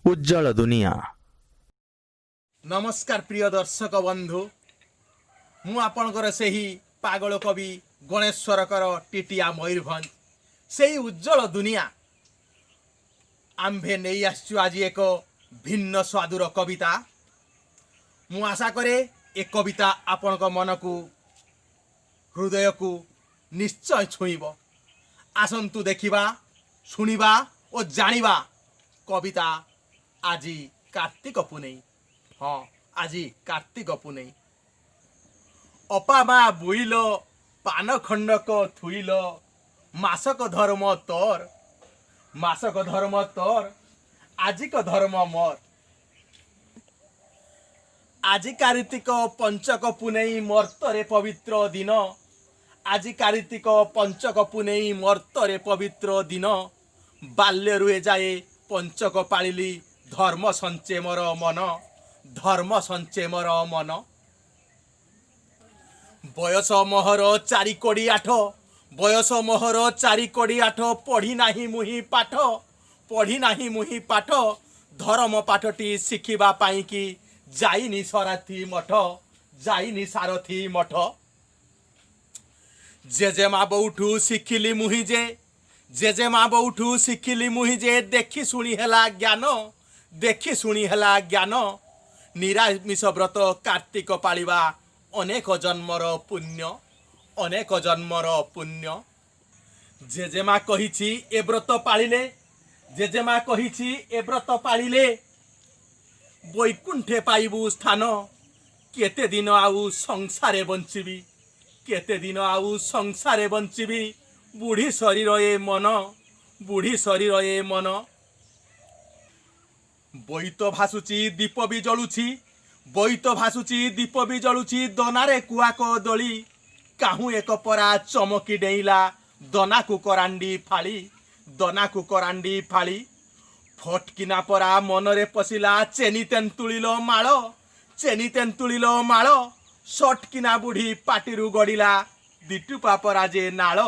उज्जवल दुनिया। नमस्कार प्रिय दर्शक बंधु, मु आपणकर से ही पागल कवि गणेश्वरकर टीटिया मयूरभंज से ही उज्जवल दुनिया आम्भे नहीं आसचु आज एक भिन्न स्वादुर कविता। मु आशा करे ए कविता आपण मन को हृदय को निश्चय छुईब। आसंतु देखिबा, शुणिबा और जानिबा कविता आज कार्तिक पुनेई। हाँ, आज कार्तिक पुनेई। अपा मा बुइल पान खंडक थुइल मासक धर्म तोर, मासक धर्म तोर आजिक धर्म मोर। आज कार्तिक पंचक पुनेई मर्तरे पवित्र दिन, आज कार्तिक पंचक पुनेई मर्तरे पवित्र दिन। बाल्य रुए जाए पंचक पालिली धर्म संचे मोर मन, धर्म संचे मोर मन। बयस मोहर 4 कोड़ी 8, बयस मोहर 4 कोड़ी 8। पढ़ी नाही मुही पाठ, पढ़ी नाही मुही पाठ। धर्म पाठटी शिखिबा पाई कि जाइनी सराथी मठ, जाइनी सारथी मठ। जेजेमा बौठू शिखिली मुही जे, जेजेमा बौठू शिखिली मुही जे। देखी शुणी हेला ज्ञान, देखी शुणी हेला ज्ञान। निरामिष व्रत कार्तिक पालिबा अनेक जन्मर पुण्य, अनेक जन्मर पुण्य। जेजेमा कहिछि ए व्रत पालिले, जेजेमा कहिछि ए व्रत पालिले वैकुंठे पाइबु स्थान। केते दिन आउ संसारे बंचिबी, केते दिन आउ संसारे बंचिबी। बुढ़ी शरीर ए मन, बुढ़ी शरीर ए मन। बोईत भासुची दीप भी जलुची, बोईत भासुची दीप भी जलुची। दनारे कुआक दली काहू एक परा चमकी डेइला। दना को करांडी फाड़ी, दना को करांडी फाड़ी। फटकिना परा मनरे पशिला चेनी तेंतुलिलो माळ, चेनी तेंतुलिलो माळ। सटकिना बुढ़ी पाटिरु गड़िला दिटुपा परा जे नाळ,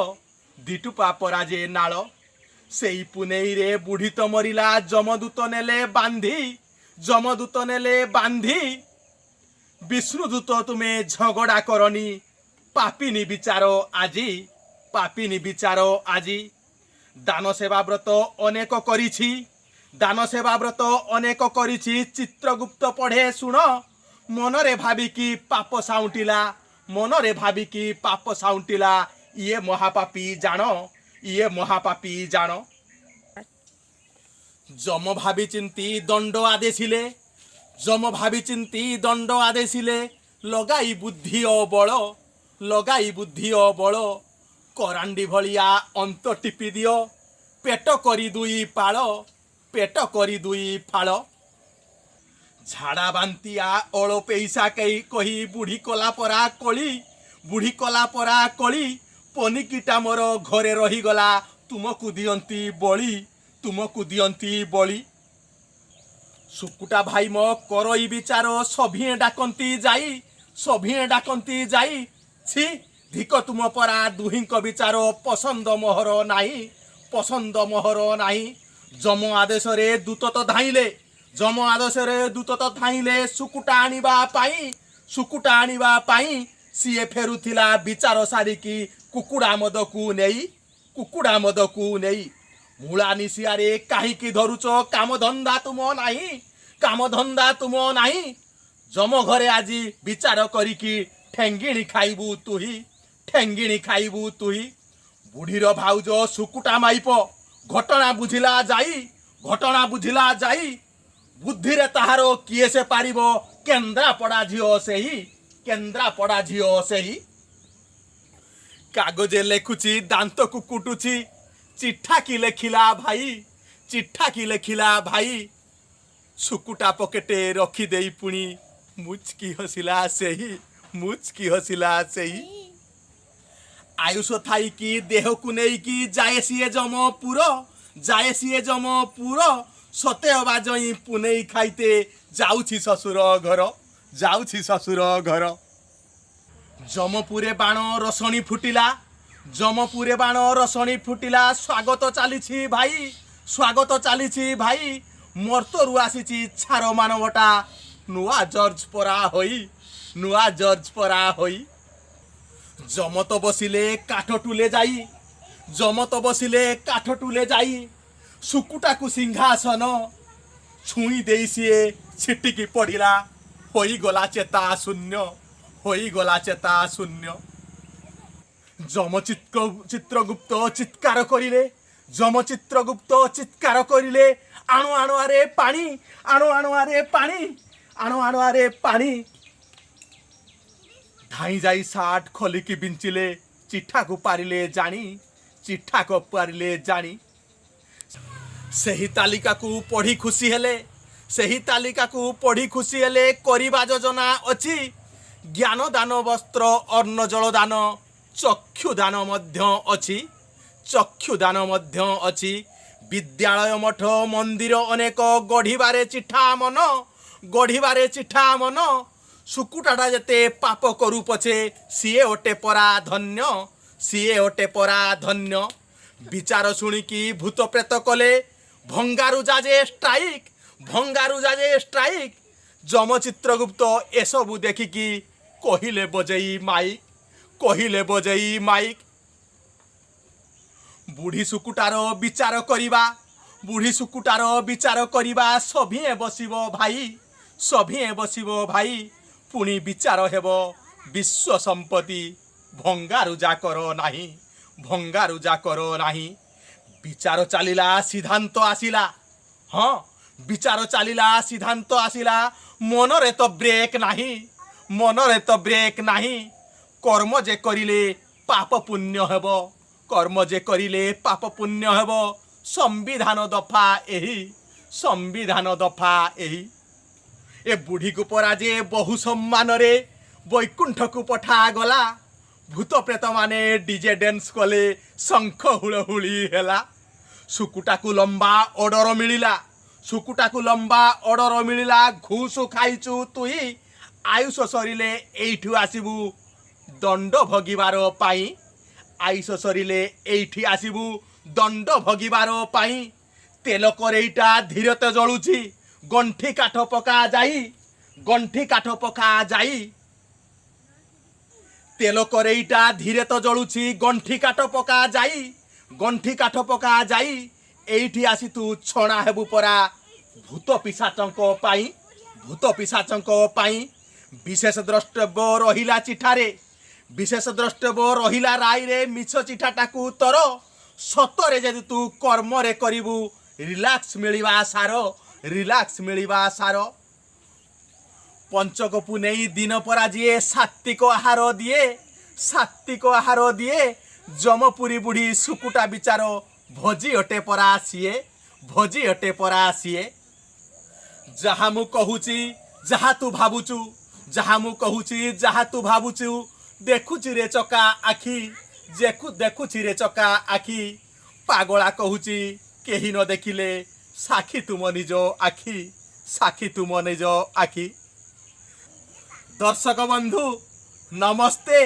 दिटुपा परा जे नाळ। सेई पुनेई रे बुढ़ी तो मरिला जमदूत नेले बांधी, जमदूत नेले बांधी। विष्णुदूत तुमे झगड़ा करनी पापिनी विचारो आजी, पापिनी विचारो आजी। दान सेवा व्रत अनेक करिछि, दान सेवा व्रत अनेक करिछि। चित्रगुप्त पढ़े सुन मनरे भाबिकी पाप साउंटिला, मनरे भाबिकी पाप साउंटिला। ये महापापी जानो, ये महापापी जानो। जम भावी चिंती दंड आदेशिले, जम भावी चिंती दंड आदेशिले। लगाई बुद्धि ओ बल, लगाई बुद्धि ओ बल। करांडी भलिया अंत टिपि दियो, पेट करी दुई पाळ, पेट करी दुई फाळ। झाड़ा बांतिया अल पैसा कई कही बुढ़ी कला परा कली, बुढ़ी कला परा कली। पनिकीटा मोर घरे रहीगला तुमको दियंती बली, तुमको दियंती बली। सुकुटा भाई मो करई विचार सभिए डाकंती जाई, सभिए डाकंती जाई। छी धिक तुम परा दुहिंक विचार पसंद मोहर नाही, पसंद मोहर नाही। जम आदेश रे दूत तो धाइले, जम आदेश रे दूत तो धाइले। सुकुटा आनिबा पाई, सुकुटा आनिबा पाई। सीए फेरुथिला विचार सारिकी कुकुड़ा मद को नहीं, कुकुड़ा मद को नहीं। मूला निशियारे काहीकी धरुच काम धंदा तुम नाही, काम धंदा तुम नाही। जम घरे आजी विचार करिकी ठेंगिणी खाइबू तुही, ठेंगिणी खाइबू तुही। बुढ़ीर भाउज सुकुटा माइप घटना बुझिला जाई, घटना बुझिला जाई। बुद्धिरे ताहारो किए से पारिबो केन्द्रापड़ा झियो सेही, केन्द्रापड़ा झियो सेही। कागजे लेखुची दांत को कुटुची चिट्ठा की लेखिला भाई, चिट्ठा की लेखिला भाई। सुकुटा पकेटे रखी देई पुणी मुचकी हसिला सेही, मुचकी हसिला सेही। आयुष थाई की देह को नहीं की जाए सीए जम पुर, जाए सीए जम पुर। सते अबा जई पुनेई खाइते जाउछि ससुर घर, जाउछि ससुर घर। जमपुरे बाण रसणी फुटिला, जमपुरे बाण रसणी फुटिला। स्वागत चली भाई, स्वागत चली भाई। ମର୍ତ୍ତରୁ ଆସିଛି ଛାର ମାନବଟା ନୂଆ ଜର୍ଜ ପରା ହୋଇ ନୂଆ ଜର୍ଜ ପରା ହୋଇ ଜମତ ବସିଲେ କାଠ ଟୁଲେ ଯାଇ ଜମତ ବସିଲେ କାଠ ଟୁଲେ ଯାଇ ଶୁକୁଟାକୁ ସିଂହାସନ ଛୁଇଁ ଦେଇ ସିଏ ଛିଟିକି ପଡ଼ିଲା ହୋଇଗଲା ଚେତା ଶୂନ୍ୟ ହୋଇଗଲା ଚେତା ଶୂନ୍ୟ। ଚିତ୍ରଗୁପ୍ତ ଚିତ୍କାର କରିଲେ ଚିତ୍ରଗୁପ୍ତ ଚିତ୍କାର କରିଲେ ଆଣୁ ଆଣୁଆରେ ପାଣି ଆଣୁ ଆଣୁଆରେ ପାଣି ଆଣୁ ଆଣୁଆରେ ପାଣି ଧାଇଁ ଯାଇ ସାର୍ଟ ଖୋଲିକି ବିଞ୍ଚିଲେ ଚିଠାକୁ ପାରିଲେ ଜାଣି ଚିଠାକୁ ପାରିଲେ ଜାଣି ସେହି ତାଲିକାକୁ ପଢ଼ି ଖୁସି ହେଲେ ସେହି ତାଲିକାକୁ ପଢ଼ି ଖୁସି ହେଲେ କରିବା ଯୋଜନା ଅଛି ଜ୍ଞାନ ଦାନ ବସ୍ତ୍ର ଅନ୍ନ ଜଳ ଦାନ ଚକ୍ଷୁଦାନ ମଧ୍ୟ ଅଛି ଚକ୍ଷୁଦାନ ମଧ୍ୟ ଅଛି ବିଦ୍ୟାଳୟ ମଠ ମନ୍ଦିର ଅନେକ ଗଢ଼ିବାରେ ଚିଠା ମନ ଗଢ଼ିବାରେ ଚିଠା ମନ ଶୁକୁଟାଟା ଯେତେ ପାପ କରୁ ପଛେ ସିଏ ଓଟେ ପରା ଧନ୍ୟ ସିଏ ଓଟେ ପରା ଧନ୍ୟ। ବିଚାର ଶୁଣିକି ଭୂତ ପ୍ରେତ କଲେ ଭଙ୍ଗାରୁଜା ଯେ ଷ୍ଟ୍ରାଇକ୍ ଭଙ୍ଗାରୁଜା ଯେ ଷ୍ଟ୍ରାଇକ୍ ଯମଚିତ୍ରଗୁପ୍ତ ଏସବୁ ଦେଖିକି କହିଲେ ବଜେଇ ମାଇକ୍ କହିଲେ ବଜେଇ ମାଇକ୍। ବୁଢ଼ୀ ଶୁକୁଟାର ବିଚାର କରିବା ବୁଢ଼ୀ ଶୁକୁଟାର ବିଚାର କରିବା ସଭିଏଁ ବସିବ ଭାଇ ସଭିଏଁ ବସିବ ଭାଇ ପୁଣି ବିଚାର ହେବ ବିଶ୍ୱ ସମ୍ପତ୍ତି ଭଙ୍ଗାରୁଜା କର ନାହିଁ ଭଙ୍ଗାରୁଜା କର ନାହିଁ। ବିଚାର ଚାଲିଲା ସିଦ୍ଧାନ୍ତ ଆସିଲା ହଁ ବିଚାର ଚାଲିଲା ସିଦ୍ଧାନ୍ତ ଆସିଲା ମନରେ ତ ବ୍ରେକ୍ ନାହିଁ ମନରେ ତ ବ୍ରେକ୍ ନାହିଁ। କର୍ମ ଯେ କରିଲେ ପାପ ପୁଣ୍ୟ ହେବ କର୍ମ ଯେ କରିଲେ ପାପ ପୁଣ୍ୟ ହେବ ସମ୍ବିଧାନ ଦଫା ଏହି ସମ୍ବିଧାନ ଦଫା ଏହି। ଏ ବୁଢ଼ୀକୁ ପରା ଯେ ବହୁ ସମ୍ମାନରେ ବୈକୁଣ୍ଠକୁ ପଠାଗଲା ଭୂତ ପ୍ରେତମାନେ ଡିଜେ ଡ୍ୟାନ୍ସ କଲେ ଶଙ୍ଖ ହୁଳହୁଳି ହେଲା ଶୁକୁଟାକୁ ଲମ୍ବା ଅର୍ଡ଼ର ମିଳିଲା ଶୁକୁଟାକୁ ଲମ୍ବା ଅର୍ଡ଼ର ମିଳିଲା ଘୁଷ ଖାଇଛୁ ତୁଇ ଆୟୁଷ ସରିଲେ ଏଇଠୁ ଆସିବୁ ଦଣ୍ଡ ଭୋଗିବାର ପାଇଁ ଆୟୁଷ ସରିଲେ ଏଇଠି ଆସିବୁ ଦଣ୍ଡ ଭୋଗିବାର ପାଇଁ। ତେଲ କରେଇଟା ଧୀରତେ ଜଳୁଛି ଗଣ୍ଠି କାଠ ପକା ଯାଇ ଗଣ୍ଠି କାଠ ପକା ଯାଇ ତେଲ କରେଇଟା ଧୀରେ ତ ଜଳୁଛି ଗଣ୍ଠି କାଠ ପକା ଯାଇ ଗଣ୍ଠି କାଠ ପକା ଯାଇ ଏଇଠି ଆସି ତୁ ଛଣା ହେବୁ ପରା ଭୂତ ପିଶାଚଙ୍କ ପାଇଁ ଭୂତ ପିଶାଚଙ୍କ ପାଇଁ। ବିଶେଷ ଦ୍ରଷ୍ଟବ୍ୟ ରହିଲା ଚିଠାରେ ବିଶେଷ ଦ୍ରଷ୍ଟବ୍ୟ ରହିଲା ରାଇରେ ମିଛ ଚିଠାଟାକୁ ତୋର ସତରେ ଯଦି ତୁ କର୍ମରେ କରିବୁ ରିଲାକ୍ସ ମିଳିବା ସାର ରିଲାକ୍ସ ମିଳିବା ସାର। ପଞ୍ଚକକୁ ନେଇ ଦିନ ପରା ଯିଏ ସାତ୍ତ୍ୱିକ ଆହାର ଦିଏ ସାତ୍ତ୍ୱିକ ଆହାର ଦିଏ ଯମପୁରୀ ବୁଢ଼ୀ ଶୁକୁଟା ବିଚାର ଭୋଜି ଅଟେ ପରା ସିଏ ଭୋଜି ଅଟେ ପରା ସିଏ। ଯାହା ମୁଁ କହୁଛି ଯାହା ତୁ ଭାବୁଛୁ ଯାହା ମୁଁ କହୁଛି ଯାହା ତୁ ଭାବୁଛୁ ଦେଖୁଛି ରେ ଚକା ଆଖି ଦେଖୁଛି ରେ ଚକା ଆଖି ପାଗଳା କହୁଛି କେହି ନ ଦେଖିଲେ ସାକ୍ଷୀ ତୁମ ନିଜ ଆଖି ସାକ୍ଷୀ ତୁମ ନିଜ ଆଖି। ଦର୍ଶକ ବନ୍ଧୁ ନମସ୍ତେ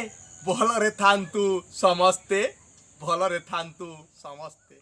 ଭଲରେ ଥାନ୍ତୁ ସମସ୍ତେ ଭଲରେ ଥାନ୍ତୁ ସମସ୍ତେ।